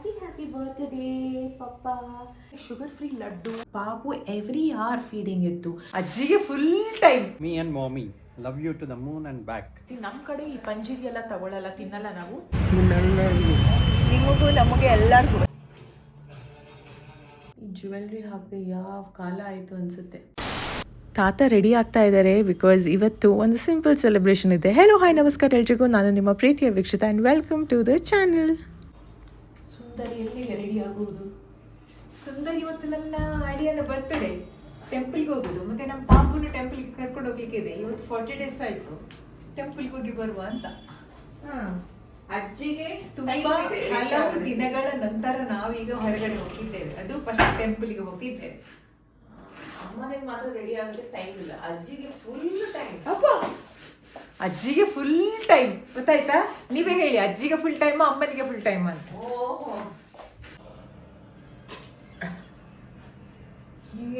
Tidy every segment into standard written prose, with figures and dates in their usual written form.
happy birthday, Papa. Sugar free laddu. Papu every hour feeding ittu. ಅಜ್ಜಿಗೆ full time. Me and mommy love you to the moon and back. ನಮ್ಮ ಕಡೆ ಈ ಪಂಜೀರಿ ಎಲ್ಲ ತಗೊಳ್ಳಲ್ಲ, ತಿನ್ನಲ್ಲ ನಾವು. ನಿಮಗೂ ನಮಗೆ ಎಲ್ಲರಿಗೂ. ಈ ಜ್ಯುವೆಲ್ರಿ ಹಾಕದೆ ಯಾವ ಕಾಲ ಆಯಿತು ಅನಿಸುತ್ತೆ. ತಾತ ರೆಡಿ ಆಗ್ತಾ ಇದ್ದಾರೆ ಬಿಕಾಸ್ ಇವತ್ತು ಒಂದು ಸಿಂಪಲ್ ಸೆಲೆಬ್ರೇಷನ್ ಇದೆ. ಹೆಲೋ ಹಾಯ್ ನಮಸ್ಕಾರ ಎಲ್ರಿಗೂ, ನಾನು ನಿಮ್ಮ ಪ್ರೀತಿಯ Veekshitha and welcome to the channel. ಸುಂದರಿ ಎಲ್ಲಿಗೆ ರೆಡಿ ಆಗುವುದು? ಸುಂದರಿ ಇವತ್ತು ನನ್ನ ಅಳಿಯನ ಬರ್ತಡೇ, ಟೆಂಪಲ್ಗೆ ಹೋಗೋದು, ಮತ್ತು ನಮ್ಮ ಪಾಪುನ ಟೆಂಪಲ್ಗೆ ಕರ್ಕೊಂಡು ಹೋಗ್ಲಿಕ್ಕೆ ಇದೆ. ಇವತ್ತು 40 days ಆಯಿತು ಟೆಂಪಲ್ಗೆ ಹೋಗಿ ಬರುವ ಅಂತ. ಅಜ್ಜಿಗೆ ತುಂಬಾ ಹಲವು ದಿನಗಳ ನಂತರ ನಾವೀಗ ಹೊರಗಡೆ ಹೋಗಿದ್ದೇವೆ. ಅದು ಫಸ್ಟ್ ಟೆಂಪಲ್ಗೆ ಹೋಗಿದ್ದೇವೆ. ಅಮ್ಮನಿಗೆ ಮಾತ್ರ ರೆಡಿ ಆಗೋದಕ್ಕೆ ಟೈಮ್ ಇಲ್ಲ, ಅಜ್ಜಿಗೆ ಫುಲ್ ಟೈಮ್. ಅಪ್ಪ ಅಜ್ಜಿಗೆ ಫುಲ್ ಟೈಮ್, ಗೊತ್ತಾಯ್ತಾ? ನೀವೇ ಹೇಳಿ, ಅಜ್ಜಿಗೆ ಫುಲ್ ಟೈಮ್, ಅಮ್ಮನಿಗೆ ಫುಲ್ ಟೈಮ್ ಅಂತ. ಓಹೋ,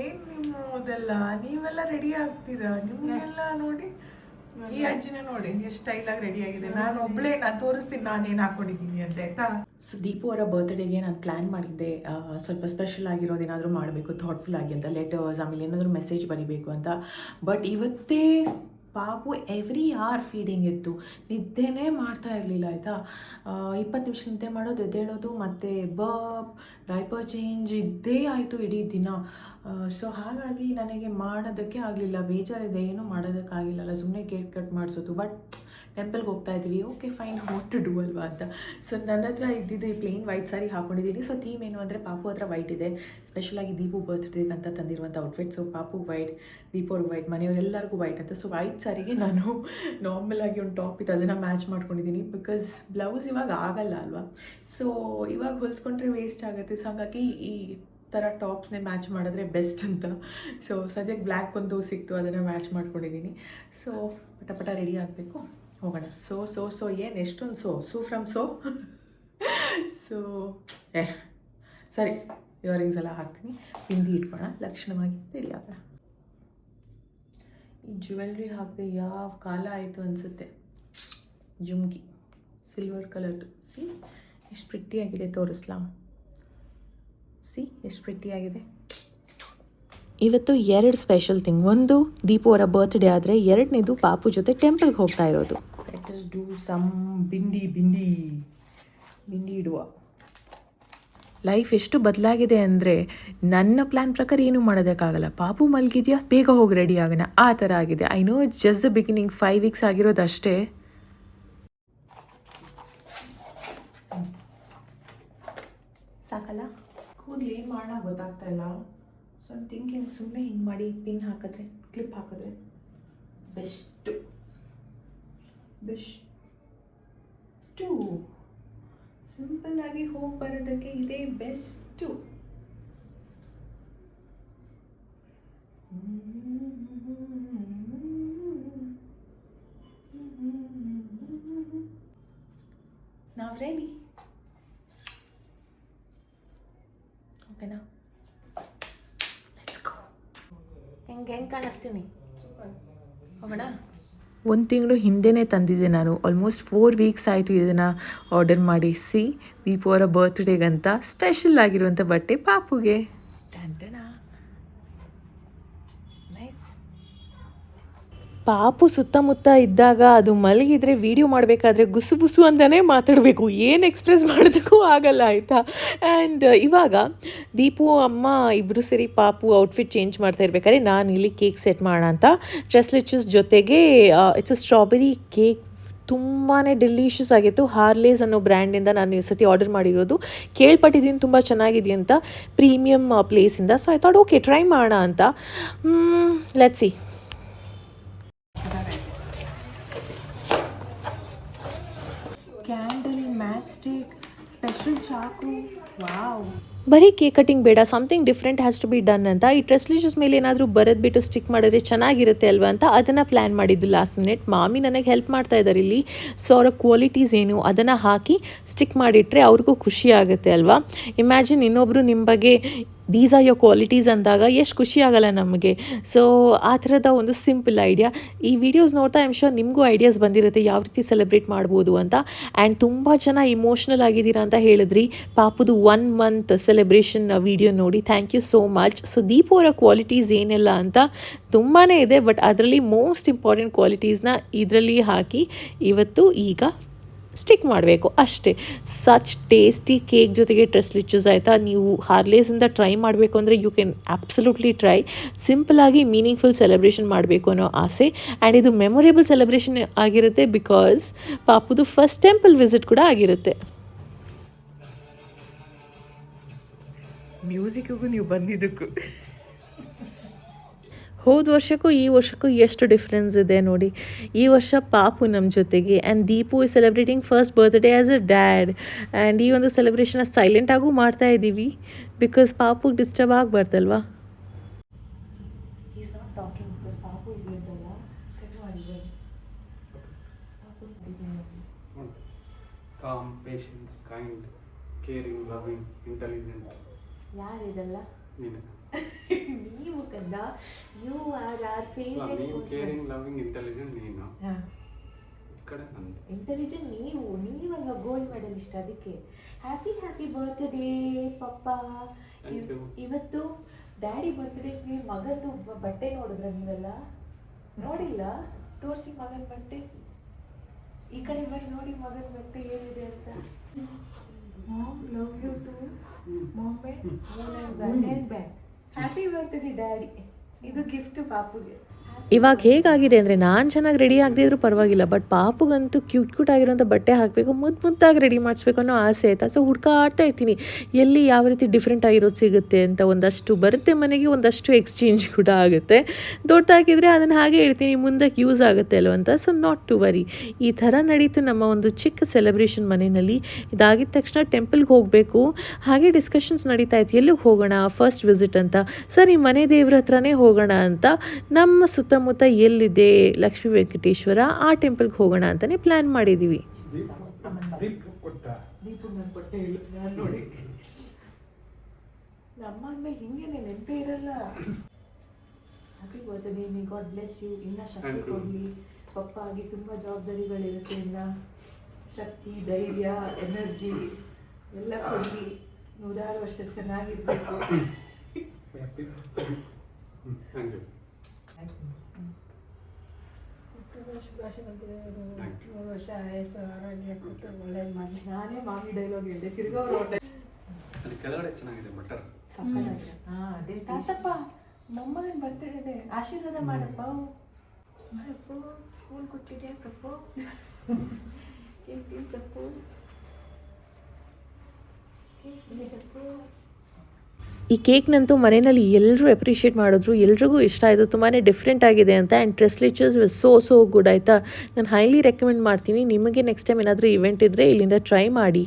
ಏನ್ ನಿಮ್ಮದೆಲ್ಲ ನೀವೆಲ್ಲ ರೆಡಿ ಆಗ್ತೀರಾ? ನಿಮ್ಗೆಲ್ಲ ನೋಡಿ, ಈ ಅಜ್ಜಿನ ನೋಡಿ ಎಷ್ಟು ಸ್ಟೈಲಾಗಿ ರೆಡಿ ಆಗಿದೆ. ನಾನು ಒಬ್ಳೇ, ನಾನು ತೋರಿಸ್ತೀನಿ ನಾನೇನು ಹಾಕೊಂಡಿದ್ದೀನಿ ಅಂತ, ಆಯ್ತಾ? ಸೊ ದೀಪು ಅವರ ಬರ್ತ್ಡೇಗೆ ನಾನು ಪ್ಲ್ಯಾನ್ ಮಾಡಿದ್ದೆ ಸ್ವಲ್ಪ ಸ್ಪೆಷಲ್ ಆಗಿರೋದು ಏನಾದರೂ ಮಾಡಬೇಕು, ಥಾಟ್ಫುಲ್ ಆಗಿ ಅಂತ, ಲೆಟರ್ಸ್, ಆಮೇಲೆ ಏನಾದರೂ ಮೆಸೇಜ್ ಬರೀಬೇಕು ಅಂತ. ಬಟ್ ಇವತ್ತೇ ಪಾಪು ಎವ್ರಿ ಅವರ್ ಫೀಡಿಂಗ್ ಇತ್ತು, ನಿದ್ದೆನೇ ಮಾಡ್ತಾ ಇರಲಿಲ್ಲ, ಆಯಿತಾ? 20 ನಿಮಿಷ ನಿದ್ದೆ ಮಾಡೋದು, ಎದ್ದೇಳೋದು, ಮತ್ತು ಡೈಪರ್ ಚೇಂಜ್ ಇದ್ದೇ ಆಯಿತು ಇಡೀ ದಿನ. ಸೊ ಹಾಗಾಗಿ ನನಗೆ ಮಾಡೋದಕ್ಕೆ ಆಗಲಿಲ್ಲ, ಬೇಜಾರಿದೆ, ಏನೂ ಮಾಡೋದಕ್ಕಾಗಿಲ್ಲಲ್ಲ, ಸುಮ್ಮನೆ ಕೇಕ್ ಕಟ್ ಮಾಡಿಸೋದು. ಬಟ್ ಟೆಂಪಲ್ಗೆ ಹೋಗ್ತಾ ಇದ್ದೀವಿ, okay fine, what to do ಅಲ್ವಾ ಅಂತ. ಸೊ ನನ್ನ ಹತ್ರ ಇದ್ದಿದ್ದು ಈ ಪ್ಲೇನ್ ವೈಟ್ ಸಾರಿ ಹಾಕ್ಕೊಂಡಿದ್ದೀನಿ. ಸೊ ಥೀಮ್ ಏನು ಅಂದರೆ, ಪಾಪು ಹತ್ರ ವೈಟ್ ಇದೆ, ಸ್ಪೆಷಲಾಗಿ ದೀಪು ಬರ್ತ್ಡೇಗೆ ಅಂತ ತಂದಿರುವಂಥ ಔಟ್ಫಿಟ್. ಸೊ ಪಾಪು ವೈಟ್, ದೀಪು ಅವ್ರಿಗೆ ವೈಟ್, ಮನೆಯವರೆಲ್ಲರಿಗೂ ವೈಟ್ ಅಂತ. ಸೊ ವೈಟ್ ಸಾರಿಗೆ ನಾನು ನಾರ್ಮಲಾಗಿ ಒಂದು ಟಾಪ್ ಇತ್ತು, ಅದನ್ನು ಮ್ಯಾಚ್ ಮಾಡ್ಕೊಂಡಿದ್ದೀನಿ. ಬಿಕಾಸ್ ಬ್ಲೌಸ್ ಇವಾಗ ಆಗಲ್ಲ ಅಲ್ವಾ, ಸೊ ಇವಾಗ ಹೊಲಿಸ್ಕೊಂಡ್ರೆ ವೇಸ್ಟ್ ಆಗುತ್ತೆ. ಸೊ ಹಾಗಾಗಿ ಈ ಥರ ಟಾಪ್ಸ್ನೇ ಮ್ಯಾಚ್ ಮಾಡಿದ್ರೆ ಬೆಸ್ಟ್ ಅಂತ. ಸೊ ಸದ್ಯಕ್ಕೆ ಬ್ಲ್ಯಾಕ್ ಒಂದು ಸಿಕ್ತು, ಅದನ್ನು ಮ್ಯಾಚ್ ಮಾಡ್ಕೊಂಡಿದ್ದೀನಿ. ಸೊ ಪಟ ರೆಡಿ ಆಗಬೇಕು, ಹೋಗೋಣ. ಸೊ ಏನು ಎಷ್ಟೊಂದು ಸೋ ಫ್ರಮ್ ಸೊ ಸರಿ, ಇಯರಿಂಗ್ಸ್ ಎಲ್ಲ ಹಾಕ್ತೀನಿ, ಬಿಂದಿ ಇಟ್ಕೊಳ್ಳೋಣ, ಲಕ್ಷಣವಾಗಿ ರೆಡಿ ಆಗೋಣ. ಈ ಜ್ಯುವೆಲ್ರಿ ಹಾಕದೆ ಯಾವ ಕಾಲ ಆಯಿತು ಅನಿಸುತ್ತೆ. ಜುಮ್ಕಿ ಸಿಲ್ವರ್ ಕಲರ್ದು, ಸಿ ಎಷ್ಟು ಪ್ರಿಟ್ಟಿಯಾಗಿದೆ, ತೋರಿಸ್ಲಾ? ಸಿ ಎಷ್ಟು ಪ್ರಿಟ್ಟಿಯಾಗಿದೆ. ಇವತ್ತು 2 ಸ್ಪೆಷಲ್ ಥಿಂಗ್. ಒಂದು ದೀಪು ಅವರ ಬರ್ತ್ಡೇ ಆದರೆ, ಎರಡನೇದು ಪಾಪು ಜೊತೆ ಟೆಂಪಲ್ಗೆ ಹೋಗ್ತಾ ಇರೋದು. Let us do some bindi ಇಡುವ. ಲೈಫ್ ಎಷ್ಟು ಬದಲಾಗಿದೆ ಅಂದರೆ, ನನ್ನ ಪ್ಲ್ಯಾನ್ ಪ್ರಕಾರ ಏನೂ ಮಾಡೋದಕ್ಕಾಗಲ್ಲ. ಪಾಪು ಮಲಗಿದೆಯಾ, ಬೇಗ ಹೋಗಿ ರೆಡಿ ಆಗೋಣ, ಆ ಥರ ಆಗಿದೆ. I know it's just the beginning, 5 weeks ಆಗಿರೋದು ಅಷ್ಟೇ. ಸಾಕಲ್ಲ? ಕೂದಲು ಏನು ಮಾಡೋಣ ಗೊತ್ತಾಗ್ತಾ ಇಲ್ಲ. ಸೊ ಐ ಥಿಂಕಿಂಗ್ ಸುಮ್ಮನೆ ಹಿಂಗೆ ಮಾಡಿ ಪಿನ್ ಹಾಕಿದ್ರೆ, ಕ್ಲಿಪ್ ಹಾಕಿದ್ರೆ ಬೆಸ್ಟು. ಸಿಂಪಲ್ಲಾಗಿ ಹೋಗಿ ಬರೋದಕ್ಕೆ ಇದೇ ಬೆಸ್ಟು. ನಾವು ರೆಡಿ, ಓಕೆನಾ? ಹೆಂಗೆ ಕಾಣಿಸ್ತೀನಿ, ಹೋಗೋಣ. 1 ತಿಂಗಳು ಹಿಂದೆನೇ ತಂದಿದ್ದೆ ನಾನು, ಆಲ್ಮೋಸ್ಟ್ 4 weeks ಆಯಿತು ಇದನ್ನು ಆರ್ಡರ್ ಮಾಡಿ. ಸಿ, ದೀಪು ಅವರ ಬರ್ತ್ಡೇಗಂತ ಸ್ಪೆಷಲ್ ಆಗಿರುವಂಥ ಬಟ್ಟೆ ಪಾಪುಗೆ. ಪಾಪು ಸುತ್ತಮುತ್ತ ಇದ್ದಾಗ ಅದು ಮಲಗಿದ್ರೆ ವಿಡಿಯೋ ಮಾಡಬೇಕಾದ್ರೆ ಗುಸು ಅಂತಲೇ ಮಾತಾಡಬೇಕು, ಏನು ಎಕ್ಸ್ಪ್ರೆಸ್ ಮಾಡೋದಕ್ಕೂ ಆಗಲ್ಲ, ಆಯಿತಾ? ಆ್ಯಂಡ್ ಇವಾಗ ದೀಪು ಅಮ್ಮ ಇಬ್ಬರು ಸೇರಿ ಪಾಪು ಔಟ್ಫಿಟ್ ಚೇಂಜ್ ಮಾಡ್ತಾ ಇರ್ಬೇಕಾದ್ರೆ ನಾನು ಇಲ್ಲಿ ಕೇಕ್ ಸೆಟ್ ಮಾಡೋಣ ಅಂತ ಡ್ರೆಸ್ಲಿಚಸ್ ಜೊತೆಗೆ ಇಟ್ಸ್ ಅ ಸ್ಟ್ರಾಬೆರಿ ಕೇಕ್, ತುಂಬಾ ಡೆಲಿಷಿಯಸ್ ಆಗಿತ್ತು. ಹಾರ್ಲೇಸ್ ಅನ್ನೋ ಬ್ರ್ಯಾಂಡಿಂದ ನಾನು ಈ ಸತಿ ಆರ್ಡರ್ ಮಾಡಿರೋದು. ಕೇಳ್ಪಟ್ಟಿದ್ದೀನಿ ತುಂಬ ಚೆನ್ನಾಗಿದೆ ಅಂತ, ಪ್ರೀಮಿಯಮ್ ಪ್ಲೇಸಿಂದ. So I thought okay try ಮಾಡೋಣ ಅಂತ. Let's see. Candle, match stick, special ಚಾಕು, ವಾವ್. ಬರೀ ಕೇಕ್ ಕಟಿಂಗ್ ಬೇಡ, something different has to be done ಅಂತ. ಈ ಟ್ರೆಸ್ಲಿಶಸ್ ಮೇಲೆ ಏನಾದರೂ ಬರೆದ್ಬಿಟ್ಟು ಸ್ಟಿಕ್ ಮಾಡಿದ್ರೆ ಚೆನ್ನಾಗಿರುತ್ತೆ ಅಲ್ವಾ ಅಂತ ಅದನ್ನು ಪ್ಲ್ಯಾನ್ ಮಾಡಿದ್ದು ಲಾಸ್ಟ್ ಮಿನಿಟ್. ಮಾಮಿ ನನಗೆ ಹೆಲ್ಪ್ ಮಾಡ್ತಾ ಇದ್ದಾರೆ ಇಲ್ಲಿ. ಸೊ ಅವರ ಕ್ವಾಲಿಟೀಸ್ ಏನು ಅದನ್ನು ಹಾಕಿ ಸ್ಟಿಕ್ ಮಾಡಿಟ್ರೆ ಅವ್ರಿಗೂ ಖುಷಿ ಆಗುತ್ತೆ ಅಲ್ವಾ. ಇಮ್ಯಾಜಿನ್ ಇನ್ನೊಬ್ಬರು ನಿಮ್ಮ ಬಗ್ಗೆ ದೀಸ್ ಆರ್ ಯೋರ್ ಕ್ವಾಲಿಟೀಸ್ ಅಂದಾಗ ಎಷ್ಟು ಖುಷಿ ಆಗಲ್ಲ ನಮಗೆ. ಸೊ ಆ ಥರದ ಒಂದು ಸಿಂಪಲ್ ಐಡಿಯಾ. ಈ ವಿಡಿಯೋಸ್ ನೋಡ್ತಾ ಐ ಆಮ್ ಶೋರ್ ನಿಮಗೂ ಐಡಿಯಾಸ್ ಬಂದಿರುತ್ತೆ ಯಾವ ರೀತಿ ಸೆಲೆಬ್ರೇಟ್ ಮಾಡ್ಬೋದು ಅಂತ. ಆ್ಯಂಡ್ ತುಂಬ ಜನ ಇಮೋಷ್ನಲ್ ಆಗಿದ್ದೀರಾ ಅಂತ ಹೇಳಿದ್ರಿ ಪಾಪುದು 1 month ಸೆಲೆಬ್ರೇಷನ್ ವಿಡಿಯೋ ನೋಡಿ. Thank you so much. So Deepu ಅವರ ಕ್ವಾಲಿಟೀಸ್ ಏನೆಲ್ಲ ಅಂತ ತುಂಬಾ ಇದೆ, ಬಟ್ ಅದರಲ್ಲಿ ಮೋಸ್ಟ್ ಇಂಪಾರ್ಟೆಂಟ್ ಕ್ವಾಲಿಟೀಸ್ನ ಇದರಲ್ಲಿ ಹಾಕಿ ಇವತ್ತು ಈಗ ಸ್ಟಿಕ್ ಮಾಡಬೇಕು ಅಷ್ಟೇ. ಸಚ್ ಟೇಸ್ಟಿ ಕೇಕ್ ಜೊತೆಗೆ ಟ್ರೆಸ್ಲಿಚಸ್ ಆಯಿತಾ. ನೀವು ಹಾರ್ಲೇಸಿಂದ ಟ್ರೈ ಮಾಡಬೇಕು ಅಂದರೆ ಯು ಕ್ಯಾನ್ ಆ್ಯಬ್ಸಲ್ಯೂಟ್ಲಿ ಟ್ರೈ. ಸಿಂಪಲಾಗಿ ಮೀನಿಂಗ್ಫುಲ್ ಸೆಲೆಬ್ರೇಷನ್ ಮಾಡಬೇಕು ಅನ್ನೋ ಆಸೆ. ಆ್ಯಂಡ್ ಇದು ಮೆಮೊರೇಬಲ್ ಸೆಲೆಬ್ರೇಷನ್ ಆಗಿರುತ್ತೆ ಬಿಕಾಸ್ ಪಾಪುದು ಫಸ್ಟ್ ಟೆಂಪಲ್ ವಿಸಿಟ್ ಕೂಡ ಆಗಿರುತ್ತೆ. ಮ್ಯೂಸಿಕ್ಕಿಗೂ ನೀವು ಬಂದಿದ್ದಕ್ಕೂ ಹೋದ ವರ್ಷಕ್ಕೂ ಈ ವರ್ಷಕ್ಕೂ ಎಷ್ಟು ಡಿಫ್ರೆನ್ಸ್ ಇದೆ ನೋಡಿ. ಈ ವರ್ಷ ಪಾಪು ನಮ್ಮ ಜೊತೆಗೆ and Deepu is celebrating first birthday as a dad. And ಈ ಒಂದು ಸೆಲೆಬ್ರೇಷನ್ನ ಸೈಲೆಂಟಾಗೂ ಮಾಡ್ತಾ ಇದ್ದೀವಿ ಬಿಕಾಸ್ ಪಾಪುಗೆ ಡಿಸ್ಟರ್ಬ್ ಆಗಬಾರ್ದಲ್ವಾ. Calm, patience, kind, caring, loving, intelligent. ಯಾರಿದಲ್ಲ ನೀನು. ನೀವು ಕಂದ, ಯು ಆರ್ ಆರ್ ಫೇವರೆಟ್ ನೀನು ಪರ್ಸನ್. ಕೇರಿಂಗ್, ಲವಿಂಗ್, ಇಂಟೆಲಿಜೆಂಟ್ ನೀನು. ಈ ಕಡೆ ನಂದು. ಇಂಟೆಲಿಜೆಂಟ್ ನೀವಲ್ವ ಗೋಲ್ಡ್ ಮೆಡಲಿಸ್ಟ್. ಅದಕ್ಕೆ ಹ್ಯಾಪಿ ಬರ್ತ್ಡೇ ಪಪ್ಪ. Thank you. ಇವತ್ತು ಡ್ಯಾಡಿ ಬರ್ತ್ಡೇಗೆ ಮಗಂದು ಬಟ್ಟೆ ನೋಡಿದ್ರ ನೀವೆಲ್ಲ? ನೋಡಿಲ್ಲ? ತೋರಿಸಿ ಮಗನ ಬಟ್ಟೆ. ಈ ಕಡೆ ಬನ್ನಿ ನೋಡಿ ಮಗನ ಬಟ್ಟೆ ಏನಿದೆ ಅಂತ. ಮಾಮ್ ಲವ್ ಯು ಟು ಮೊಮ್ಮೆ moon back. Happy birthday daddy. ಇದು ಗಿಫ್ಟ್ ಪಾಪುಗೆ. ಇವಾಗ ಹೇಗಾಗಿದೆ ಅಂದರೆ ನಾನು ಚೆನ್ನಾಗಿ ರೆಡಿ ಆಗದೇ ಇದ್ರೂ ಪರವಾಗಿಲ್ಲ, ಬಟ್ ಪಾಪುಗಂತೂ ಕ್ಯೂಟ್ ಆಗಿರೋಂಥ ಬಟ್ಟೆ ಹಾಕಬೇಕು, ಮುದ್ದಾಗಿ ರೆಡಿ ಮಾಡಿಸ್ಬೇಕು ಅನ್ನೋ ಆಸೆ ಆಯಿತಾ. ಸೊ ಹುಡ್ಕಾಡ್ತಾ ಇರ್ತೀನಿ ಎಲ್ಲಿ ಯಾವ ರೀತಿ ಡಿಫ್ರೆಂಟ್ ಆಗಿರೋದು ಸಿಗುತ್ತೆ ಅಂತ. ಒಂದಷ್ಟು ಬರುತ್ತೆ ಮನೆಗೆ, ಒಂದಷ್ಟು ಎಕ್ಸ್ಚೇಂಜ್ ಕೂಡ ಆಗುತ್ತೆ. ದೊಡ್ಡದಾಗಿದ್ದರೆ ಅದನ್ನು ಹಾಗೆ ಇಡ್ತೀನಿ, ಮುಂದಕ್ಕೆ ಯೂಸ್ ಆಗುತ್ತೆ ಅಲ್ವ ಅಂತ. So not to worry. ಈ ಥರ ನಡೀತು ನಮ್ಮ ಒಂದು ಚಿಕ್ಕ ಸೆಲೆಬ್ರೇಷನ್ ಮನೆಯಲ್ಲಿ. ಇದಾಗಿದ ತಕ್ಷಣ ಟೆಂಪಲ್ಗೆ ಹೋಗಬೇಕು. ಹಾಗೆ ಡಿಸ್ಕಷನ್ಸ್ ನಡೀತಾ ಇತ್ತು, ಎಲ್ಲಿಗೆ ಹೋಗೋಣ ಫಸ್ಟ್ ವಿಸಿಟ್ ಅಂತ. ಸರಿ ಮನೆ ದೇವ್ರ ಹತ್ರನೇ ಹೋಗೋಣ ಅಂತ. ನಮ್ಮ ಸುತ್ತಮುತ್ತ ಎಲ್ಲಿದೆ ಲಕ್ಷ್ಮೀ ವೆಂಕಟೇಶ್ವರ, ಆ ಟೆಂಪಲ್ಗೆ ಹೋಗೋಣ ಅಂತಲೇ ಪ್ಲ್ಯಾನ್ ಮಾಡಿದ್ದೀವಿ. ನೋಡಿ ನಮ್ಮ ಅಂದ್ಮೇಲೆ ಹಿಂಗೇನೆ ನೆನಪೇ ಇರಲ್ಲ. Happy birthday, may God bless you. ಇನ್ನ ಶಕ್ತಿ ಕೊಡಲಿ. ಪಪ್ಪ ಆಗಿ ತುಂಬ ಜವಾಬ್ದಾರಿಗಳಿರುತ್ತೆ. ಇನ್ನ ಶಕ್ತಿ, ಧೈರ್ಯ, ಎನರ್ಜಿ ಎಲ್ಲ ಕೊಡಲಿ. 106 ವರ್ಷ ಚೆನ್ನಾಗಿರ್ಬೇಕು. Thank you. ವರ್ಷ ಆಯಸ್ಸು ಆರೋಗ್ಯ ಕೊಟ್ಟು ಒಳ್ಳೇದು ಮಾಡಿ. ನಾನೇ ಮಾಮಿ ಡೈಲಾಗ್ ಹೇಳಿದೆ, ತಿರ್ಗೋರು ಅಲ್ಲಿ ಕೆಳಗಡೆ ಚೆನ್ನಾಗಿದೆ ಬಟರ್. ಸಕ್ಕತ್ತಾಗಿದೆ. ಅದೇ ತಾತಪ್ಪ ಮೊಮ್ಮಗನ ಬರ್ತಡೇ ಆಶೀರ್ವಾದ ಮಾಡಪ್ಪ. ಮಾಡಪ್ಪು ಸ್ಕೂಲ್ ಕೊಟ್ಟಿದ್ಯಾ ಕಪ್ಪು ಸಪ್ಪು ಸಪ್ಪು. ಈ ಕೇಕ್ನಂತೂ ಮನೆಯಲ್ಲಿ ಎಲ್ಲರೂ ಅಪ್ರಿಷಿಯೇಟ್ ಮಾಡಿದ್ರು, ಎಲ್ರಿಗೂ ಇಷ್ಟ ಆಯಿತು, ತುಂಬಾ ಡಿಫ್ರೆಂಟ್ ಆಗಿದೆ ಅಂತ. ಆ್ಯಂಡ್ ಟ್ರೆಸ್ಲಿಚರ್ಸ್ ವಾಸ್ ಸೋ ಗುಡ್ ಆಯಿತಾ. ನಾನು ಹೈಲಿ ರೆಕಮೆಂಡ್ ಮಾಡ್ತೀನಿ. ನಿಮಗೆ ನೆಕ್ಸ್ಟ್ ಟೈಮ್ ಏನಾದರೂ ಇವೆಂಟ್ ಇದ್ದರೆ ಇಲ್ಲಿಂದ ಟ್ರೈ ಮಾಡಿ.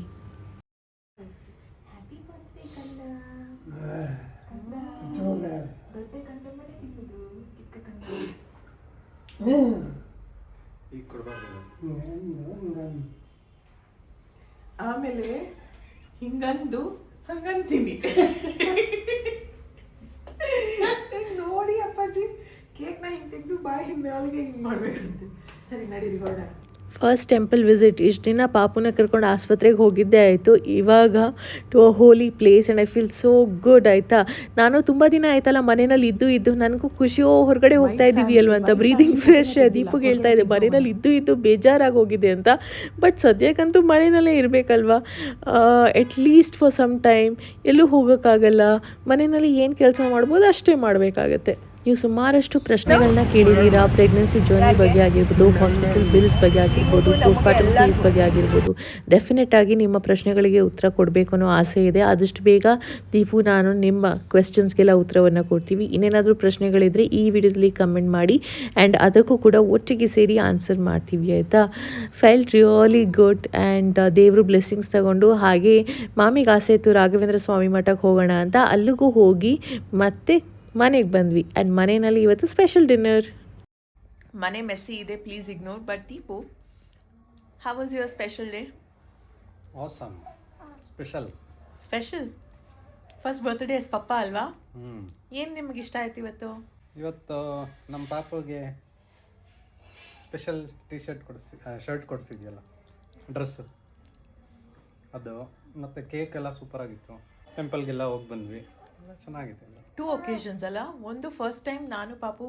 ಈಗ ಕೊಡಬಾರ್ದು. ಆಮೇಲೆ ಹಿಂಗಂದು ಹಂಗಂತೀನಿ. ನೋಡಿ ಅಪ್ಪಾಜಿ ಕೇಕ್ನ ಹಿಂಗೆ ತೆಗೆದು ಬಾಯಿ ಹಿಂಗೆ ಹಿಂಗೆ ಮಾಡ್ಬೇಕಂತೆ. ಸರಿ ನಡೀರಿ ಹೊರಡ. First temple visit. ಇಷ್ಟು ದಿನ ಪಾಪುನ ಕರ್ಕೊಂಡು ಆಸ್ಪತ್ರೆಗೆ ಹೋಗಿದ್ದೇ ಆಯಿತು. ಇವಾಗ to a holy place and I feel so good ಆಯಿತಾ. ನಾನು ತುಂಬ ದಿನ ಆಯ್ತಲ್ಲ ಮನೆಯಲ್ಲಿ ಇದ್ದು ನನಗೂ ಖುಷಿಯೋ ಹೊರಗಡೆ ಹೋಗ್ತಾ ಇದ್ದೀವಿ ಅಲ್ವ ಅಂತ. Breathing fresh. ದೀಪಗೆ ಹೇಳ್ತಾ ಇದೆ ಮನೆಯಲ್ಲಿ ಇದ್ದು ಬೇಜಾರಾಗಿ ಹೋಗಿದೆ ಅಂತ. ಬಟ್ ಸದ್ಯಕ್ಕಂತೂ ಮನೆಯಲ್ಲೇ ಇರಬೇಕಲ್ವ, ಅಟ್ಲೀಸ್ಟ್ ಫಾರ್ ಸಮ್ ಟೈಮ್. ಎಲ್ಲೂ ಹೋಗೋಕ್ಕಾಗಲ್ಲ, ಮನೆಯಲ್ಲಿ ಏನು ಕೆಲಸ ಮಾಡ್ಬೋದು ಅಷ್ಟೇ ಮಾಡಬೇಕಾಗತ್ತೆ. ನೀವು ಸುಮಾರಷ್ಟು ಪ್ರಶ್ನೆಗಳನ್ನ ಕೇಳಿದ್ದೀರಾ. ಪ್ರೆಗ್ನೆನ್ಸಿ ಜರ್ನಿ ಬಗ್ಗೆ ಆಗಿರ್ಬೋದು, ಹಾಸ್ಪಿಟಲ್ ಬಿಲ್ಸ್ ಬಗ್ಗೆ ಆಗಿರ್ಬೋದು, ಪೋಸ್ಟ್ಮಾರ್ಟಮ್ ಫೀಸ್ ಬಗ್ಗೆ ಆಗಿರ್ಬೋದು. ಡೆಫಿನೆಟ್ ಆಗಿ ನಿಮ್ಮ ಪ್ರಶ್ನೆಗಳಿಗೆ ಉತ್ತರ ಕೊಡಬೇಕು ಅನ್ನೋ ಆಸೆ ಇದೆ. ಆದಷ್ಟು ಬೇಗ ದೀಪು ನಾನು ನಿಮ್ಮ ಕ್ವೆಶ್ಚನ್ಸ್ಗೆಲ್ಲ ಉತ್ತರವನ್ನು ಕೊಡ್ತೀವಿ. ಇನ್ನೇನಾದರೂ ಪ್ರಶ್ನೆಗಳಿದ್ದರೆ ಈ ವಿಡಿಯೋದಲ್ಲಿ ಕಮೆಂಟ್ ಮಾಡಿ ಆ್ಯಂಡ್ ಅದಕ್ಕೂ ಕೂಡ ಒಟ್ಟಿಗೆ ಸೇರಿ ಆನ್ಸರ್ ಮಾಡ್ತೀವಿ ಆಯಿತಾ. ಫೆಲ್ಟ್ ರಿಯಲಿ ಗುಡ್ ಆ್ಯಂಡ್ ದೇವರು ಬ್ಲೆಸ್ಸಿಂಗ್ಸ್ ತಗೊಂಡು ಹಾಗೆ ಮಾಮಿಗೆ ಆಸೆ ಇತ್ತು ರಾಘವೇಂದ್ರ ಸ್ವಾಮಿ ಮಠಕ್ಕೆ ಹೋಗೋಣ ಅಂತ. ಅಲ್ಲಿಗೂ ಹೋಗಿ ಮತ್ತೆ ಮನೆಗೆ ಬಂದ್ವಿ ಆ್ಯಂಡ್ ಮನೆಯಲ್ಲಿ ಇವತ್ತು ಸ್ಪೆಷಲ್ ಡಿನ್ನರ್. ಮನೆ ಮೆಸ್ಸಿ ಇದೆ, please ignore. But Deepu, how was your special day? Awesome special. Special first birthday yes papa ಅಲ್ವಾ? ಹ್ಞೂ ಏನು ನಿಮಗೆ ಇಷ್ಟ ಆಯ್ತು ಇವತ್ತು? ಇವತ್ತು ನಮ್ಮ ಪಾಪಗೆ ಸ್ಪೆಷಲ್ ಶರ್ಟ್ ಕೊಡಿಸಿದ್ಯಲ್ಲ, ಡ್ರೆಸ್ಸು ಅದು, ಮತ್ತು ಕೇಕ್ ಎಲ್ಲ ಸೂಪರಾಗಿತ್ತು. ಟೆಂಪಲ್ಗೆಲ್ಲ ಹೋಗಿ ಬಂದ್ವಿ, ಎಲ್ಲ ಚೆನ್ನಾಗಿತ್ತು. 2 ಒಕೇಶನ್ಸ್ ಅಲ್ಲ, ಒಂದು ಫಸ್ಟ್ ಟೈಮ್ ನಾನು ಪಾಪು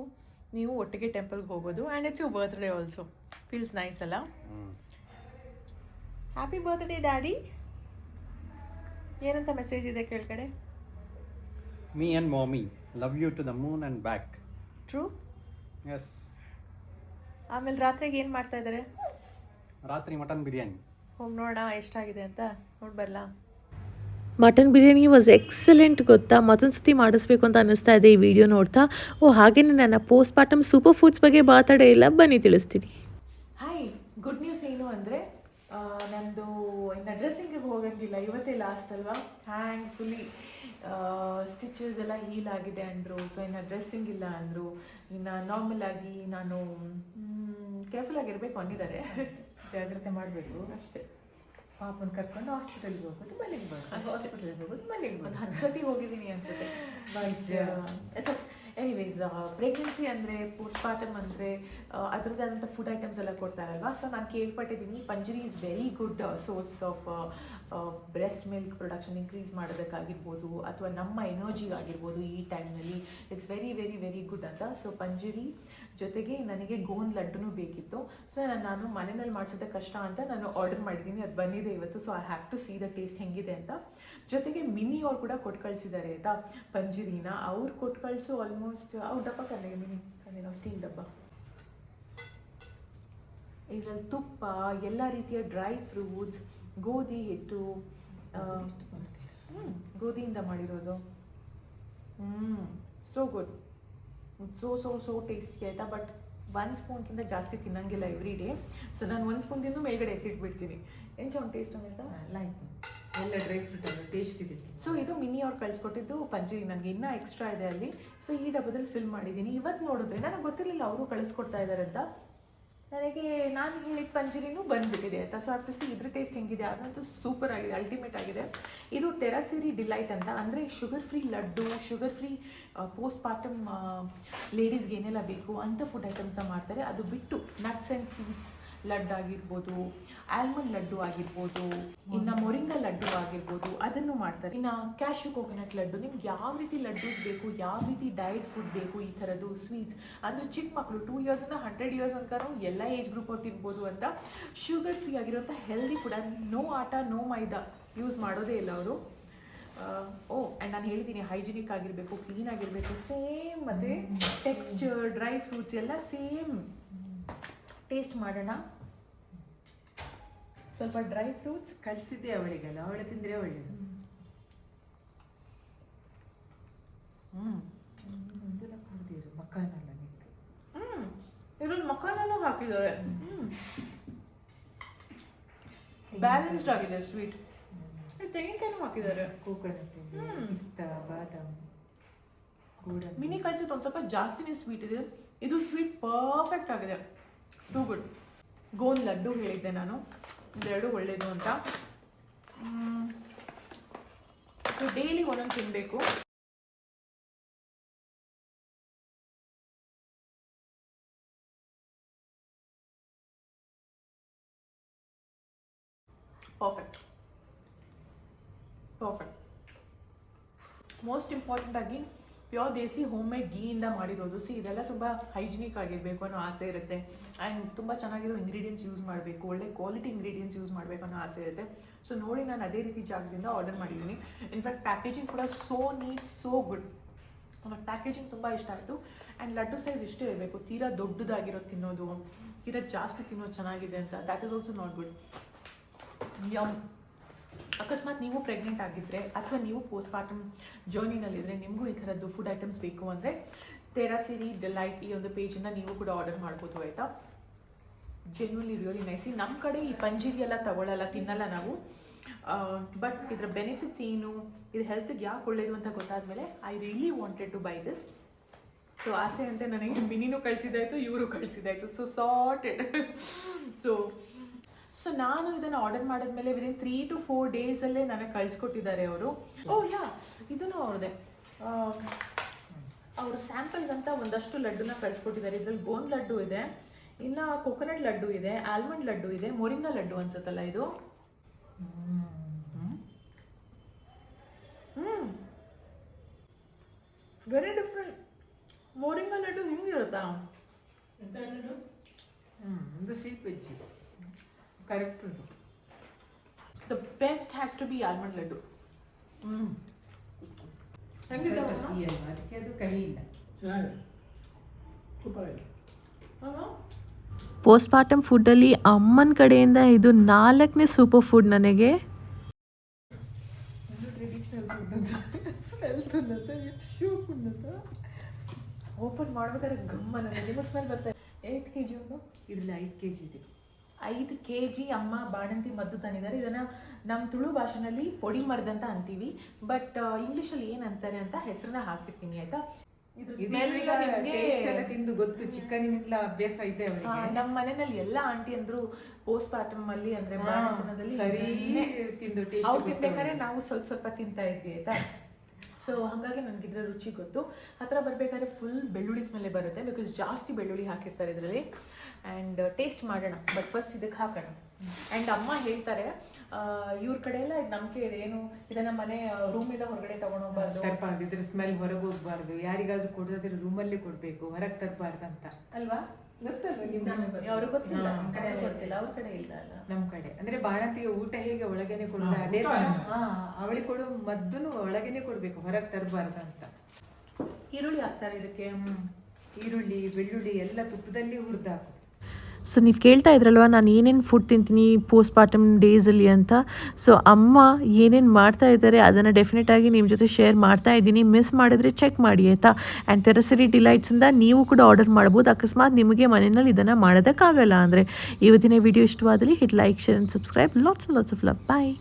ನೀವು ಒಟ್ಟಿಗೆ ಟೆಂಪಲ್ಗೆ ಹೋಗೋದು and it's your birthday also. Feels nice ಅಲ್ಲ? Happy birthday daddy. ಏನಂತ ಮೆಸೇಜ್ ಇದೆ ಕೆಳಗಡೆ? Me and mommy love you to the moon and back. True. Yes. ಆಮೇಲೆ ರಾತ್ರಿಗೆ ಏನು ಮಾಡ್ತಾ ಇದ್ದಾರೆ? ರಾತ್ರಿ ಮಟನ್ ಬಿರಿಯಾನಿ. ಹೋಗಿ ನೋಡೋಣ ಎಷ್ಟಾಗಿದೆ ಅಂತ, ನೋಡಿ ಬರಲ್ಲ. ಮಟನ್ ಬಿರಿಯಾನಿ ವಾಸ್ ಎಕ್ಸಲೆಂಟ್ ಗೊತ್ತಾ. ಮತ್ತೊಂದು ಸತಿ ಮಾಡಿಸ್ಬೇಕು ಅಂತ ಅನ್ನಿಸ್ತಾ ಇದೆ ಈ ವಿಡಿಯೋ ನೋಡ್ತಾ. ಹಾಗೆಯೇ ನನ್ನ ಪೋಸ್ಟ್ಮಾರ್ಟಮ್ ಸೂಪರ್ ಫುಡ್ಸ್ ಬಗ್ಗೆ ಮಾತಾಡೇ ಇಲ್ಲ, ಬನ್ನಿ ತಿಳಿಸ್ತೀನಿ. ಹಾಯ್, ಗುಡ್ ನ್ಯೂಸ್ ಏನು ಅಂದರೆ ನಂದು ಇನ್ನು ಡ್ರೆಸ್ಸಿಂಗಿಗೆ ಹೋಗಂಗಿಲ್ಲ, ಇವತ್ತೇ ಲಾಸ್ಟ್ ಅಲ್ವಾ. ಥ್ಯಾಂಕ್ಫುಲಿ ಸ್ಟಿಚಸ್ ಎಲ್ಲ ಹೀಲ್ ಆಗಿದೆ ಅಂದರು. ಸೊ ಇನ್ನು ಡ್ರೆಸ್ಸಿಂಗ್ ಇಲ್ಲ ಅಂದರು. ಇನ್ನು ನಾರ್ಮಲ್ ಆಗಿ ನಾನು ಕೇರ್ಫುಲ್ ಆಗಿರಬೇಕು ಅಂದಿದ್ದಾರೆ. ಜಾಗ್ರತೆ ಮಾಡಬೇಕು ಅಷ್ಟೇ. ಪಾಪನ ಕರ್ಕೊಂಡು ಹಾಸ್ಪಿಟಲ್ಗೆ ಹೋಗೋದು, ಮನೆಗೆ ಬರೋದು, ಹಾಸ್ಪಿಟಲ್ಗೆ ಹೋಗೋದು, ಮನೆಗೆ ಒಂದು ಬರೋದು. 10 ಸತಿ ಹೋಗಿದ್ದೀನಿ ಅನ್ಸುತ್ತೆ. ಬಟ್ ಎನಿವೇಸ್, ಪ್ರೆಗ್ನೆನ್ಸಿ ಅಂದರೆ, ಪೋಸ್ಟ್ಮಾರ್ಟಮ್ ಅಂದರೆ ಅದರದ್ದಾದಂಥ ಫುಡ್ ಐಟಮ್ಸ್ ಎಲ್ಲ ಕೊಡ್ತಾರಲ್ವ. ಸೊ ನಾನು ಕೇಳ್ಪಟ್ಟಿದ್ದೀನಿ panjiri is very good source of breast milk production increase ಮಾಡೋದಕ್ಕಾಗಿರ್ಬೋದು ಅಥವಾ ನಮ್ಮ ಎನರ್ಜಿಗಾಗಿರ್ಬೋದು ಈ ಟೈಮ್ನಲ್ಲಿ it's very very very good ಅಂತ. ಸೊ ಪಂಜರಿ ಜೊತೆಗೆ ನನಗೆ ಗೋಂದ್ ಲಡ್ಡುನೂ ಬೇಕಿತ್ತು. ಸೊ ನಾನು ಮನೆಯಲ್ಲಿ ಮಾಡಿಸೋದೇ ಕಷ್ಟ ಅಂತ ನಾನು ಆರ್ಡರ್ ಮಾಡಿದ್ದೀನಿ, ಅದು ಬಂದಿದೆ ಇವತ್ತು. So I have to see the taste ಹೆಂಗಿದೆ ಅಂತ. ಜೊತೆಗೆ ಮಿನಿ ಅವ್ರು ಕೂಡ ಕೊಟ್ಟು ಕಳಿಸಿದ್ದಾರೆ ಆಯಿತಾ ಪಂಜರಿನ. ಅವ್ರು ಕೊಟ್ಟು ಕಳಿಸು ಆಲ್ಮೋಸ್ಟ್ ಅವ್ರ ಡಬ್ಬ ಕಣ್ಣಿಗೆ ಮಿನಿ ಕಣ್ಣಿನ ಸ್ಟೀಲ್ ಡಬ್ಬ. ಇದರಲ್ಲಿ ತುಪ್ಪ, ಎಲ್ಲ ರೀತಿಯ ಡ್ರೈ ಫ್ರೂಟ್ಸ್, ಗೋಧಿ ಹಿಟ್ಟು, ಗೋಧಿಯಿಂದ ಮಾಡಿರೋದು. ಸೊ ಗುಡ್, ಸೋ ಟೇಸ್ಟಿ ಆಯಿತಾ. ಬಟ್ 1 ಸ್ಪೂನ್ಗಿಂತ ಜಾಸ್ತಿ ತಿನ್ನಂಗಿಲ್ಲ ಎವ್ರಿ ಡೇ. ಸೊ ನಾನು 1 ಸ್ಪೂನ್ ತಿಂದು ಮೇಲ್ಗಡೆ ಎತ್ತಿಟ್ಬಿಡ್ತೀನಿ. ಒಂದು ಟೇಸ್ಟ್ ಅಂತ ಲೈಕ್ ಎಲ್ಲ ಡ್ರೈ ಫ್ರೂಟ್ ಎಲ್ಲ ಟೇಸ್ಟ್ ಇದೆ. ಸೊ ಇದು ಮಿನಿ ಅವ್ರು ಕಳಿಸ್ಕೊಟ್ಟಿದ್ದು ಪಂಜರಿ, ನನಗೆ ಇನ್ನೂ ಎಕ್ಸ್ಟ್ರಾ ಇದೆ ಅಲ್ಲಿ. ಸೊ ಈ ಡಬ್ಬದಲ್ಲಿ ಫಿಲ್ ಮಾಡಿದ್ದೀನಿ. ಇವತ್ತು ನೋಡಿದ್ರೆ ನನಗೆ ಗೊತ್ತಿರಲಿಲ್ಲ ಅವರು ಕಳಿಸ್ಕೊಡ್ತಾ ಇದ್ದಾರೆ ಅಂತ. ನನಗೆ ನಾನು ಹೇಳಿದ ಪಂಜರಿನೂ ಬಂದುಬಿಟ್ಟಿದೆ ಆಯಿತಾ. ಸೊ ಸಿ ಇದ್ರ ಟೇಸ್ಟ್ ಹೆಂಗಿದೆ, ಅದಂತೂ ಸೂಪರ್ ಆಗಿದೆ, ಅಲ್ಟಿಮೇಟ್ ಆಗಿದೆ. ಇದು ತೆರಸಿರಿ ಡಿಲೈಟ್ ಅಂತ, ಅಂದರೆ sugar free laddu, sugar free postmortem ಲೇಡೀಸ್ಗೆ ಏನೆಲ್ಲ ಬೇಕು ಅಂಥ ಫುಡ್ ಐಟಮ್ಸ್ನ ಮಾಡ್ತಾರೆ. ಅದು ಬಿಟ್ಟು ನಟ್ಸ್ ಆ್ಯಂಡ್ ಸೀಡ್ಸ್ ಲಡ್ಡು ಆಗಿರ್ಬೋದು, ಆಲ್ಮಂಡ್ ಲಡ್ಡು ಆಗಿರ್ಬೋದು, ಇನ್ನು ಮೊರಿಂಗಾ ಲಡ್ಡು ಆಗಿರ್ಬೋದು, ಅದನ್ನು ಮಾಡ್ತಾರೆ. ಇನ್ನು ಕ್ಯಾಶ್ಯೂ ಕೋಕೋನಟ್ ಲಡ್ಡು, ನಿಮ್ಗೆ ಯಾವ ರೀತಿ ಲಡ್ಡೂಸ್ ಬೇಕು, ಯಾವ ರೀತಿ ಡಯಟ್ ಫುಡ್ ಬೇಕು, ಈ ಥರದ್ದು ಸ್ವೀಟ್ಸ್ ಅಂದರೆ ಚಿಕ್ಕ ಮಕ್ಕಳು 2 ಇಯರ್ಸಿಂದ 100 ಇಯರ್ಸ್ ಅಂತಾನು ಎಲ್ಲ ಏಜ್ ಗ್ರೂಪ್ ಅವ್ರು ತಿನ್ಬೋದು ಅಂತ ಶುಗರ್ ಫ್ರೀ ಆಗಿರೋಂಥ healthy food. No atta no maida use ಮಾಡೋದೇ ಇಲ್ಲ ಅವರು. ಆ್ಯಂಡ್ ನಾನು ಹೇಳಿದ್ದೀನಿ ಹೈಜಿನಿಕ್ ಆಗಿರಬೇಕು, ಕ್ಲೀನ್ ಆಗಿರಬೇಕು, ಸೇಮ್ ಮತ್ತು ಟೆಕ್ಸ್ಚರ್, ಡ್ರೈ ಫ್ರೂಟ್ಸ್ ಎಲ್ಲ ಸೇಮ್. ಟೇಸ್ಟ್ ಮಾಡೋಣ. ಸ್ವಲ್ಪ ಡ್ರೈ ಫ್ರೂಟ್ಸ್ ಕಳಿಸಿದ್ದೆ ಅವಳಿಗೆಲ್ಲ, ಅವಳೆ ತಿಂದರೆ ಒಳ್ಳೆಯದು. ಒಂದೆಲ್ಲ ಕುಡಿದಿರು ಮಕ್ಕಳನ್ನೆಲ್ಲ ನಿಂತು. ಇದ್ರಲ್ಲಿ ಮಕ್ಕಳನ್ನೂ ಹಾಕಿದ್ದಾರೆ. ಬ್ಯಾಲೆನ್ಸ್ಡ್ ಆಗಿದೆ ಸ್ವೀಟ್. ತೆಂಗಿನಕಾಯಿನೂ ಹಾಕಿದ್ದಾರೆ, ಕೋಕೋನಟ್, ಪಿಸ್ತಾ, ಬಾದಾಮ್, ಗೋಡಂಬಿ. ಮಿನಿ ಕಳ್ಸಿದ್ದು ಒಂದು ಸ್ವಲ್ಪ ಜಾಸ್ತಿನೇ ಸ್ವೀಟ್ ಇದೆ. ಇದು ಸ್ವೀಟ್ ಪರ್ಫೆಕ್ಟ್ ಆಗಿದೆ, ಟೂ ಗುಡ್. ಗೋಂದ್ ಲಡ್ಡು ಹೇಳಿದ್ದೆ ನಾನು, ಇದೆರಡು ಒಳ್ಳೇದು ಅಂತ. ಸೊ ಡೈಲಿ ಒಂದೊಂದು ತಿನ್ನಬೇಕು. Perfect perfect. ಮೋಸ್ಟ್ ಇಂಪಾರ್ಟೆಂಟ್ ಆಗಿ ಪ್ಯೂರ್ ದೇಸಿ ಹೋಮ್ ಮೇಡ್ ಗೀಯಿಂದ ಮಾಡಿರೋದು. ಇದೆಲ್ಲ ತುಂಬ ಹೈಜಿನಿಕ್ ಆಗಿರಬೇಕು ಅನ್ನೋ ಆಸೆ ಇರುತ್ತೆ. ಆ್ಯಂಡ್ ತುಂಬ ಚೆನ್ನಾಗಿರೋ ಇಂಗ್ರೀಡಿಯೆಂಟ್ಸ್ ಯೂಸ್ ಮಾಡಬೇಕು, ಒಳ್ಳೆ ಕ್ವಾಲಿಟಿ ಇಂಗ್ರೀಡಿಯೆಂಟ್ಸ್ ಯೂಸ್ ಮಾಡಬೇಕು ಅನ್ನೋ ಆಸೆ ಇರುತ್ತೆ. ಸೊ ನೋಡಿ ನಾನು ಅದೇ ರೀತಿ ಜಾಗದಿಂದ ಆರ್ಡರ್ ಮಾಡಿದ್ದೀನಿ. ಇನ್ಫ್ಯಾಕ್ಟ್ ಪ್ಯಾಕೇಜಿಂಗ್ ಕೂಡ ಸೋ ನೀಟ್, ಸೋ ಗುಡ್. ನನಗೆ ಪ್ಯಾಕೇಜಿಂಗ್ ತುಂಬ ಇಷ್ಟ ಆಯಿತು. ಆ್ಯಂಡ್ ಲಡ್ಡು ಸೈಜ್ ಇಷ್ಟೇ ಇರಬೇಕು, ತೀರಾ ದೊಡ್ಡದಾಗಿರೋದು ತಿನ್ನೋದು, ತೀರಾ ಜಾಸ್ತಿ ತಿನ್ನೋದು ಚೆನ್ನಾಗಿದೆ ಅಂತ, that is also not good. ಅಕಸ್ಮಾತ್ ನೀವು ಪ್ರೆಗ್ನೆಂಟ್ ಆಗಿದ್ದರೆ ಅಥವಾ ನೀವು ಪೋಸ್ಟ್ ಪಾರ್ಟಮ್ ಜರ್ನಿನಲ್ಲಿದ್ದರೆ ನಿಮಗೂ ಈ ಥರದ್ದು ಫುಡ್ ಐಟಮ್ಸ್ ಬೇಕು ಅಂದರೆ ತೆರಾಸಿರಿ ಡಿಲೈಟ್ ಈ ಒಂದು ಪೇಜಿಂದ ನೀವು ಕೂಡ ಆರ್ಡರ್ ಮಾಡ್ಬೋದು ಆಯಿತಾ. Genuinely really nice. ನಮ್ಮ ಕಡೆ ಈ ಪಂಜೀರಿ ಎಲ್ಲ ತಗೊಳ್ಳಲ್ಲ, ತಿನ್ನಲ್ಲ ನಾವು. ಬಟ್ ಇದರ ಬೆನಿಫಿಟ್ಸ್ ಏನು, ಇದು ಹೆಲ್ತ್ಗೆ ಯಾಕೆ ಒಳ್ಳೇದು ಅಂತ ಗೊತ್ತಾದಮೇಲೆ I really wanted to buy this. So ಆಸೆ ಅಂತೆ ನನಗೆ ಮಿನಿನೂ ಕಳಿಸಿದ್ದಾಯಿತು, ಇವರು ಕಳಿಸಿದ್ದಾಯಿತು. So sorted. ಸೊ ನಾನು ಇದನ್ನು ಆರ್ಡರ್ ಮಾಡಿದ್ಮೇಲೆ ವಿದಿನ್ 3 to 4 ಡೇಸಲ್ಲೇ ನನಗೆ ಕಳಿಸ್ಕೊಟ್ಟಿದ್ದಾರೆ ಅವರು. ಯಾ ಇದನ್ನು ಅವ್ರದ್ದೇ ಅವರು ಸ್ಯಾಂಪಲ್ಗಂತ ಒಂದಷ್ಟು ಲಡ್ಡುನ ಕಳಿಸ್ಕೊಟ್ಟಿದ್ದಾರೆ. ಇದರಲ್ಲಿ ಗೋಂದ್ ಲಡ್ಡು ಇದೆ, ಇನ್ನು ಕೊಕೊನಟ್ ಲಡ್ಡು ಇದೆ, ಆಲ್ಮಂಡ್ ಲಡ್ಡು ಇದೆ, ಮೊರಿಂಗಾ ಲಡ್ಡು ಅನ್ಸುತ್ತಲ್ಲ ಇದು. Very different. ಮೊರಿಂಗಾ ಲಡ್ಡು ಹಿಂಗಿರುತ್ತಾ? ಒಂದು ಸೀಟ್ ವೆಜ್ ಕರೆಕ್ಟ್ ಉಂಟು. The best has to be almond laddu. ಸಿಹಿ ಅಲ್ವಾ, ಅದಕ್ಕೆ ಅದು ಕಹಿ ಇಲ್ಲ. ಪೋಸ್ಟ್ಮಾರ್ಟಮ್ ಫುಡ್ಡಲ್ಲಿ ಅಮ್ಮನ ಕಡೆಯಿಂದ ಇದು 4ನೇ ಸೂಪರ್ ಫುಡ್ ನನಗೆ. ಓಪನ್ ಮಾಡ್ಬೇಕಾದ್ರೆ ಗಮ್ಮನ ನಿಮಗೆ ಸ್ಮೆಲ್ ಬರ್ತದೆ. 8 kg ಉಂಟು ಇದರಲ್ಲಿ 5 kg ಇದೆ. 5 kg ಅಮ್ಮ ಬಾಣಂತಿ ಮದ್ದು ತಂದಿದ್ದಾರೆ. ಇದನ್ನು ನಮ್ಮ ತುಳು ಭಾಷೆನಲ್ಲಿ ಪೊಡಿ ಮರದ ಅಂತ ಅಂತೀವಿ, ಬಟ್ ಇಂಗ್ಲೀಷಲ್ಲಿ ಏನಂತಾರೆ ಅಂತ ಹೆಸರನ್ನ ಹಾಕ್ಬಿಡ್ತೀನಿ ಆಯ್ತಾ. ಟೇಸ್ಟ್ ಎಲ್ಲ ತಿಂದು ಗೊತ್ತು, ಚಿಕ್ಕನಿಂದಲೂ ಅಭ್ಯಾಸ ಇದೆ ಅವರಿಗೆ. ನಮ್ಮ ಮನೆಯಲ್ಲಿ ಎಲ್ಲ ಆಂಟಿ ಅಂದ್ರು ಪೋಸ್ಟ್ ಪಾರ್ಟಮ್ ಅಲ್ಲಿ ಅಂದ್ರೆ ಬಾಣಂತನದಲ್ಲಿ ಸರಿ ತಿಂದು ಟೇಸ್ಟ್ ಅವ್ರು ತಿನ್ಬೇಕಾದ್ರೆ ನಾವು ಸ್ವಲ್ಪ ಸ್ವಲ್ಪ ತಿಂತಾ ಇದ್ವಿ ಆಯ್ತಾ. ಸೊ ಹಾಗಾಗಿ ನನಗೆ ಇದರ ರುಚಿ ಗೊತ್ತು. ಹತ್ರ ಬರಬೇಕಾದ್ರೆ ಫುಲ್ ಬೆಳ್ಳುಳ್ಳಿ ಸ್ಮೆಲ್ಲೇ ಬರುತ್ತೆ, ಬಿಕಾಸ್ ಜಾಸ್ತಿ ಬೆಳ್ಳುಳ್ಳಿ ಹಾಕಿರ್ತಾರೆ ಇದರಲ್ಲಿ. ಆ್ಯಂಡ್ ಟೇಸ್ಟ್ ಮಾಡೋಣ, ಬಟ್ ಫಸ್ಟ್ ಇದಕ್ಕೆ ಹಾಕೋಣ. ಆ್ಯಂಡ್ ಅಮ್ಮ ಹೇಳ್ತಾರೆ ಇವ್ರ ಕಡೆ ಎಲ್ಲ ಇದು ನಂಬಿಕೆ ಇದೆ, ಏನು ಇದನ್ನ ಮನೆ ರೂಮಿಂದ ಹೊರಗಡೆ ತಗೊಂಡೋಗ್ಬಾರ್ದು, ತರಬಾರ್ದು, ಇದ್ರ ಸ್ಮೆಲ್ ಹೊರಗೆ ಹೋಗ್ಬಾರ್ದು, ಯಾರಿಗಾದ್ರೂ ಕೊಡೋದ್ರೆ ರೂಮಲ್ಲೇ ಕೊಡಬೇಕು, ಹೊರಗೆ ತರಬಾರ್ದು ಅಂತ ಅಲ್ವಾ? ಅವ್ರಿಗೆ ಗೊತ್ತಿಲ್ಲ, ಗೊತ್ತಿಲ್ಲ, ಅವ್ರ ಕಡೆ ಇಲ್ಲ ಅಲ್ಲ. ನಮ್ಮ ಕಡೆ ಅಂದ್ರೆ ಬಾಣಂತಿಗೆ ಊಟ ಹೇಗೆ ಒಳಗೇನೆ ಕೊಡೋದು, ಅದೇ ಅವಳಿಗೆ ಕೊಡೋ ಮದ್ದನ್ನು ಒಳಗೇನೆ ಕೊಡ್ಬೇಕು, ಹೊರಗೆ ತರಬಾರ್ದು ಅಂತ. ಈರುಳ್ಳಿ ಹಾಕ್ತಾರೆ ಇದಕ್ಕೆ. ಈರುಳ್ಳಿ ಬೆಳ್ಳುಳ್ಳಿ ಎಲ್ಲ ತುಪ್ಪದಲ್ಲಿ ಹುರಿದಾಕು. ಸೊ ನೀವು ಕೇಳ್ತಾ ಇದ್ರಲ್ವ ನಾನು ಏನೇನು ಫುಡ್ ತಿಂತೀನಿ ಪೋಸ್ಟ್ಮಾರ್ಟಮ್ ಡೇಸಲ್ಲಿ ಅಂತ. ಸೊ ಅಮ್ಮ ಏನೇನು ಮಾಡ್ತಾ ಇದ್ದಾರೆ ಅದನ್ನು ಡೆಫಿನೆಟಾಗಿ ನಿಮ್ಮ ಜೊತೆ ಶೇರ್ ಮಾಡ್ತಾ ಇದ್ದೀನಿ. ಮಿಸ್ ಮಾಡಿದ್ರೆ ಚೆಕ್ ಮಾಡಿ ಆಯಿತಾ. ಆ್ಯಂಡ್ ತೆರಸಿರಿ ಡಿಲೈಟ್ಸಿಂದ ನೀವು ಕೂಡ ಆರ್ಡರ್ ಮಾಡ್ಬೋದು, ಅಕಸ್ಮಾತ್ ನಿಮಗೆ ಮನೆಯಲ್ಲಿ ಇದನ್ನು ಮಾಡೋದಕ್ಕಾಗಲ್ಲ ಅಂದರೆ. ಇವತ್ತಿನ ವಿಡಿಯೋ ಇಷ್ಟವಾದಲ್ಲಿ hit like, share and subscribe. Lots of love. Bye.